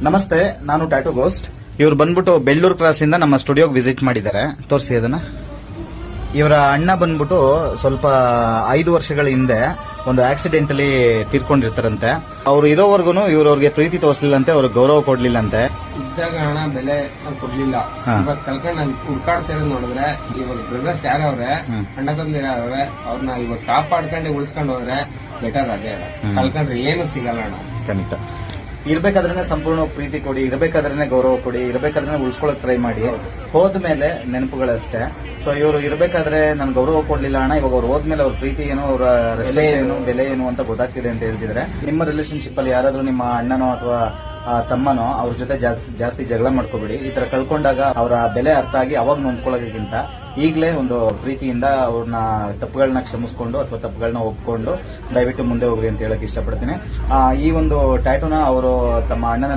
ನಮಸ್ತೆ, ನಾನು tattoo ghost. ಇವ್ರು ಬಂದ್ಬಿಟ್ಟು ಬೆಳ್ಳೂರು ಕ್ರಾಸ್ ಇಂದ ನಮ್ಮ ಸ್ಟುಡಿಯೋಗೆ ವಿಸಿಟ್ ಮಾಡಿದ್ದಾರೆ. ತೋರಿಸಿ ಅದನ್ನ. ಇವರ ಅಣ್ಣ ಬಂದ್ಬಿಟ್ಟು ಸ್ವಲ್ಪ 5 ವರ್ಷಗಳ ಹಿಂದೆ ಒಂದು ಆಕ್ಸಿಡೆಂಟ್ ಅಲ್ಲಿ ತೀರ್ಕೊಂಡಿರ್ತಾರಂತೆ. ಅವ್ರು ಇರೋವರೆಗೂ ಇವ್ರವ್ರಿಗೆ ಪ್ರೀತಿ ತೋರಿಸಲಿಲ್ಲಂತೆ, ಅವ್ರಿಗೆ ಗೌರವ ಕೊಡ್ಲಿಲ್ಲಂತೆ. ಇದ್ದಾಗ ಹಣ ಬೆಲೆ ಕೊಡ್ಲಿಲ್ಲ. ಇವಾಗ ಕಳ್ಕೊಂಡು ನಾನು ಹುಡ್ಕಾಡ್ತಾ ಇರೋದು ನೋಡಿದ್ರೆ, ಇವಾಗ ಬ್ರದರ್ಸ್ ಯಾರವ್ರೆ, ಅಣ್ಣ ತಂದೆ ಯಾರವ್ರೆ, ಅವ್ರನ್ನ ಇವಾಗ ಕಾಪಾಡ್ಕೊಂಡು ಉಳಿಸ್ಕೊಂಡು ಹೋದ್ರೆ ಬೆಟರ್. ಅದೇ ಕಳ್ಕೊಂಡ್ರೆ ಏನು ಸಿಗಲ್ಲ ಅಣ್ಣ. ಖಂಡಿತ ಇರ್ಬೇಕಾದ್ರೆ ಸಂಪೂರ್ಣ ಪ್ರೀತಿ ಕೊಡಿ, ಇರಬೇಕಾದ್ರೆ ಗೌರವ ಕೊಡಿ, ಇರಬೇಕಾದ್ರೆ ಉಳಿಸ್ಕೊಳಕ್ ಟ್ರೈ ಮಾಡಿ. ಹೋದ್ಮೇಲೆ ನೆನಪುಗಳಷ್ಟೇ. ಸೊ ಇವರು ಇರಬೇಕಾದ್ರೆ ನನ್ ಗೌರವ ಕೊಡ್ಲಿಲ್ಲ ಅಣ್ಣ, ಇವಾಗ ಅವ್ರು ಹೋದ್ಮೇಲೆ ಅವ್ರ ಪ್ರೀತಿ ಏನು, ಅವರ ರೆಸ್ಪೆಕ್ಟ್ ಏನು, ಬೆಲೆ ಏನು ಅಂತ ಗೊತ್ತಾಗ್ತಿದೆ ಅಂತ ಹೇಳ್ತಿದ್ರೆ. ನಿಮ್ಮ ರಿಲೇಶನ್ಶಿಪ್ ಅಲ್ಲಿ ಯಾರಾದ್ರೂ ನಿಮ್ಮ ಅಣ್ಣನೋ ಅಥವಾ ತಮ್ಮನೋ ಅವ್ರ ಜೊತೆ ಜಾಸ್ತಿ ಜಗಳ ಮಾಡ್ಕೋಬೇಡಿ. ಈ ತರ ಕಳ್ಕೊಂಡಾಗ ಅವರ ಬೆಲೆ ಅರ್ಥ ಆಗಿ ಅವಾಗ ನೊಂದ್ಕೊಳ್ಳೋದಕ್ಕಿಂತ ಈಗಲೇ ಒಂದು ಪ್ರೀತಿಯಿಂದ ಅವ್ರನ್ನ ತಪ್ಪುಗಳನ್ನ ಕ್ಷಮಿಸ್ಕೊಂಡು ಅಥವಾ ತಪ್ಪುಗಳನ್ನ ಒಪ್ಕೊಂಡು ದಯವಿಟ್ಟು ಮುಂದೆ ಹೋಗ್ರಿ ಅಂತ ಹೇಳಕ್ ಇಷ್ಟಪಡ್ತೀನಿ. ಈ ಒಂದು ಟ್ಯಾಟೂನ ಅವರು ತಮ್ಮ ಅಣ್ಣನ